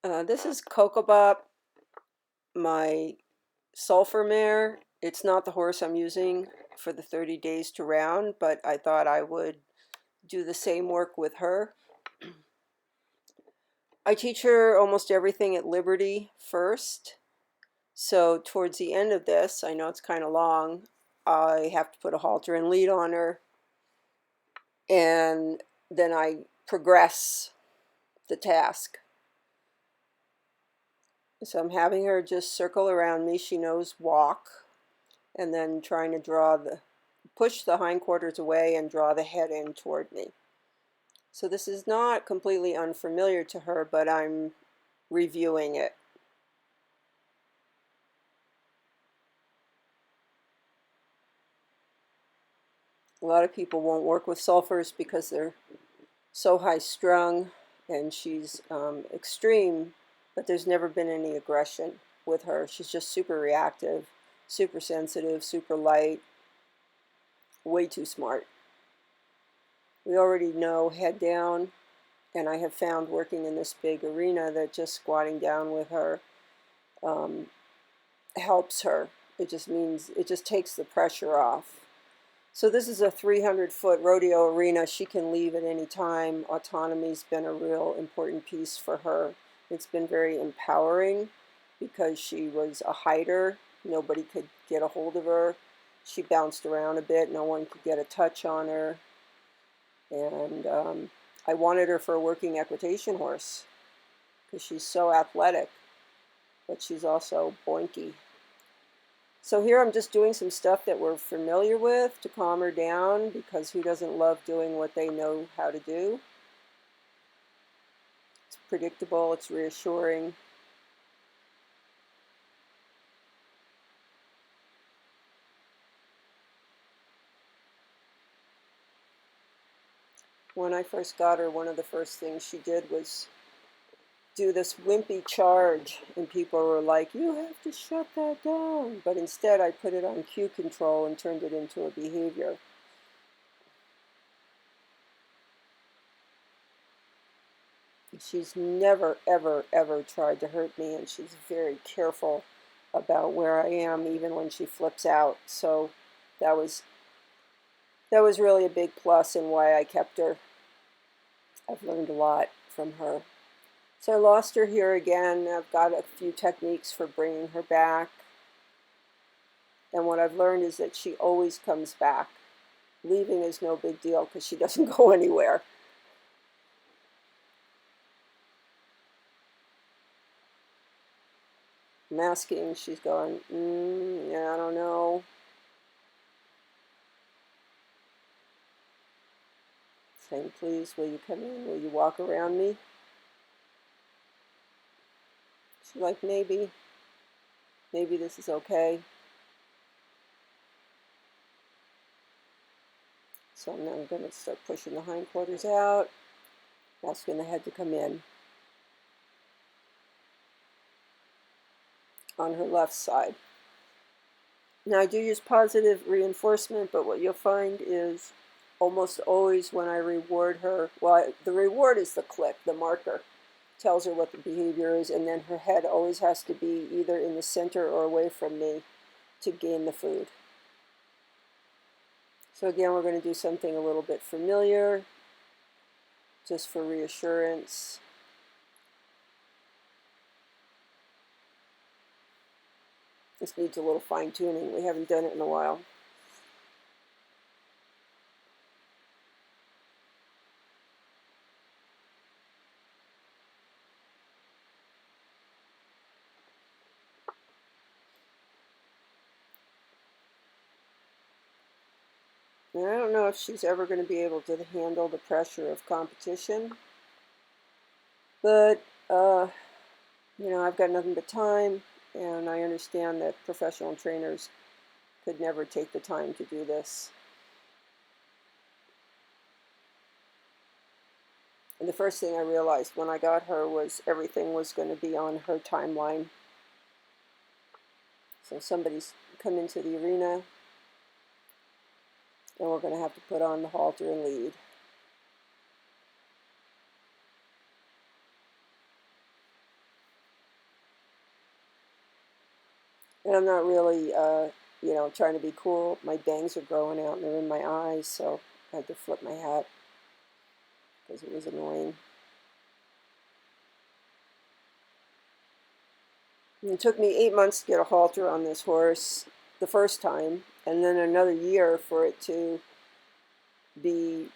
This is Koko, my sulfur mare. It's not the horse I'm using for the 30 days to round, but I thought I would do the same work with her. I teach her almost everything at Liberty first. So towards the end of this, I know it's kind of long, I have to put a halter and lead on her, and then I progress the task. So I'm having her just circle around me. She knows walk, and then trying to push the hindquarters away and draw the head in toward me. So this is not completely unfamiliar to her, but I'm reviewing it. A lot of people won't work with sulfurs because they're so high strung, and she's extreme, but there's never been any aggression with her. She's just super reactive, super sensitive, super light, way too smart. We already know head down, and I have found working in this big arena that just squatting down with her um, helps her. It just means it just takes the pressure off. So this is a 300-foot rodeo arena. She can leave at any time. Autonomy's been a real important piece for her. It's been very empowering because she was a hider. Nobody could get a hold of her. She bounced around a bit. No one could get a touch on her. And I wanted her for a working equitation horse because she's so athletic, but she's also boinky. So here I'm just doing some stuff that we're familiar with to calm her down, because who doesn't love doing what they know how to do? It's predictable, it's reassuring. When I first got her, one of the first things she did was do this wimpy charge, and people were like, "You have to shut that down." But instead I put it on cue control and turned it into a behavior. She's never, ever, ever tried to hurt me, and she's very careful about where I am, even when she flips out. So that was that was really a big plus and why I kept her. I've learned a lot from her. So I lost her here again. I've got a few techniques for bringing her back. And what I've learned is that she always comes back. Leaving is no big deal because she doesn't go anywhere. Masking, she's going, yeah, I don't know. Saying, please, will you come in? Will you walk around me? She's like, maybe this is okay. So now I'm going to start pushing the hindquarters out, asking the head to come in on her left side. Now I do use positive reinforcement, but what you'll find is almost always when I reward her, well, the reward is the click, the marker, tells her what the behavior is, and then her head always has to be either in the center or away from me to gain the food. So again, we're going to do something a little bit familiar, just for reassurance. This needs a little fine-tuning. We haven't done it in a while. And I don't know if she's ever going to be able to handle the pressure of competition, but I've got nothing but time, and I understand that professional trainers could never take the time to do this. And the first thing I realized when I got her was everything was going to be on her timeline. So somebody's come into the arena, and we're going to have to put on the halter and lead. And I'm not really, trying to be cool. My bangs are growing out and they're in my eyes, so I had to flip my hat because it was annoying. And it took me 8 months to get a halter on this horse the first time, and then another year for it to be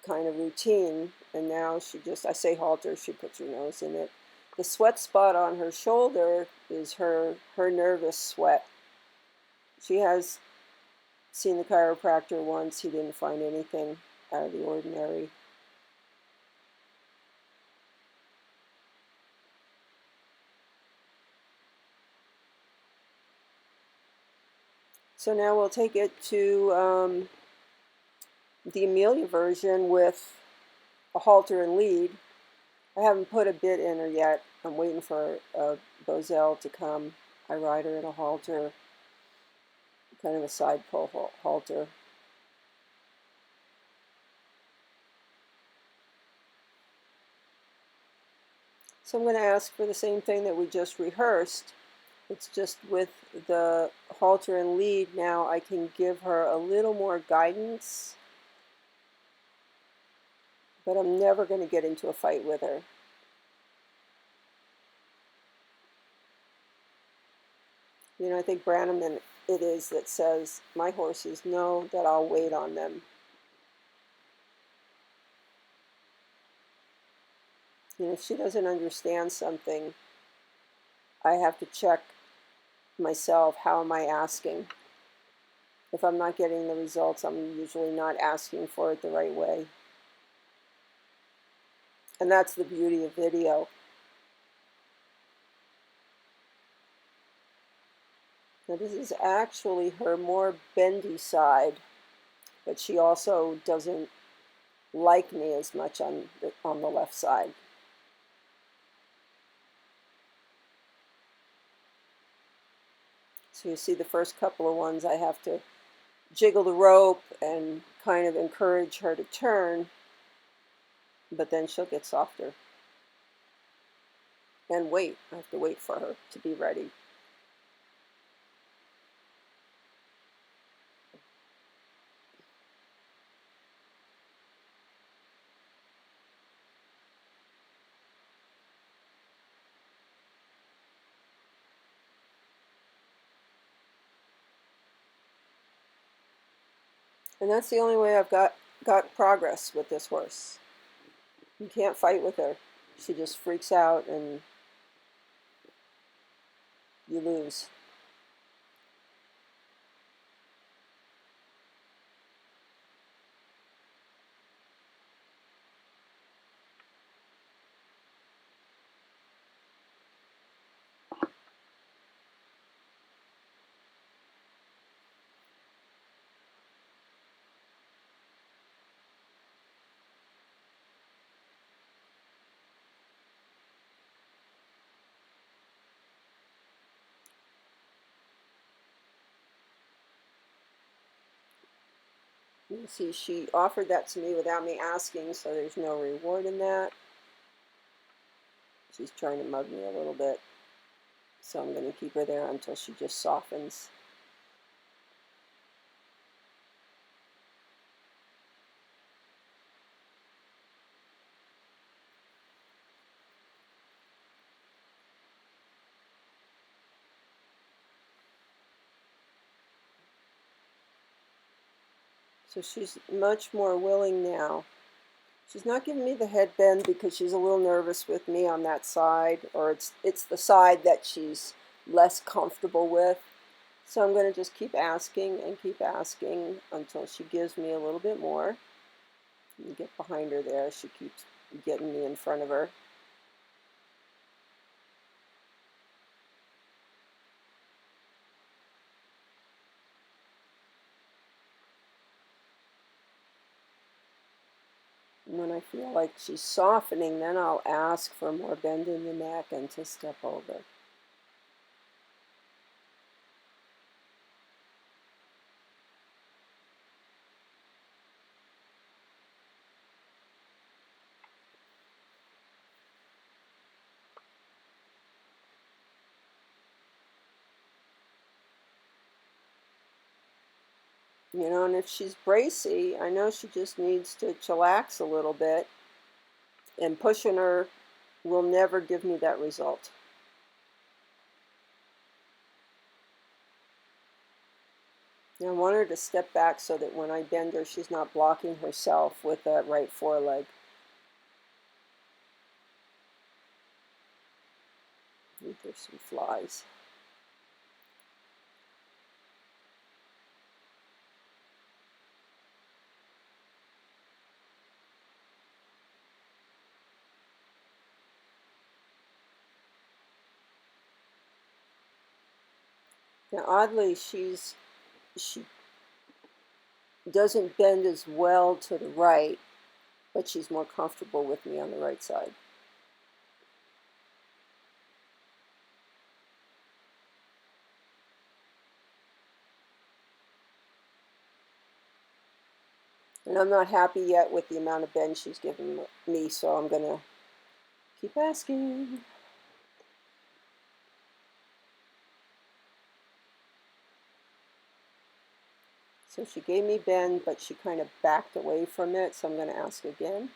kind of routine. And now I say halter, she puts her nose in it. The sweat spot on her shoulder is her nervous sweat. She has seen the chiropractor once. He didn't find anything out of the ordinary. So now we'll take it to the Amelia version with a halter and lead. I haven't put a bit in her yet. I'm waiting for a Bozell to come. I ride her in a halter, kind of a side pull halter. So I'm going to ask for the same thing that we just rehearsed. It's just with the halter and lead now I can give her a little more guidance, but I'm never going to get into a fight with her. I think Brannaman it is that says my horses know that I'll wait on them. If she doesn't understand something, I have to check myself. How am I asking? If I'm not getting the results, I'm usually not asking for it the right way. And that's the beauty of video. Now this is actually her more bendy side, but she also doesn't like me as much on the left side. So you see the first couple of ones I have to jiggle the rope and kind of encourage her to turn, but then she'll get softer. And wait, I have to wait for her to be ready. And that's the only way I've got progress with this horse. You can't fight with her. She just freaks out and you lose. You see, she offered that to me without me asking, so there's no reward in that. She's trying to mug me a little bit. So I'm going to keep her there until she just softens. So she's much more willing now. She's not giving me the head bend because she's a little nervous with me on that side, or it's the side that she's less comfortable with. So I'm going to just keep asking until she gives me a little bit more. And get behind her there. She keeps getting me in front of her. And when I feel like she's softening, then I'll ask for more bend in the neck and to step over. You know, and if she's bracy, I know she just needs to chillax a little bit, and pushing her will never give me that result. And I want her to step back so that when I bend her, she's not blocking herself with that right foreleg. There's some flies. Now, oddly, she doesn't bend as well to the right, but she's more comfortable with me on the right side. And I'm not happy yet with the amount of bend she's given me, so I'm going to keep asking. So she gave me bend, but she kind of backed away from it, so I'm going to ask again.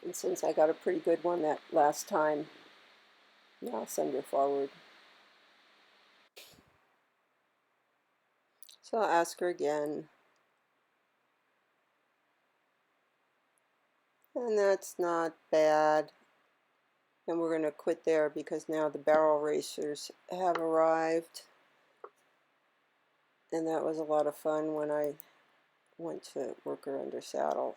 And since I got a pretty good one that last time, now I'll send her forward. So I'll ask her again. And that's not bad. And we're going to quit there because now the barrel racers have arrived. And that was a lot of fun when I went to work her under saddle.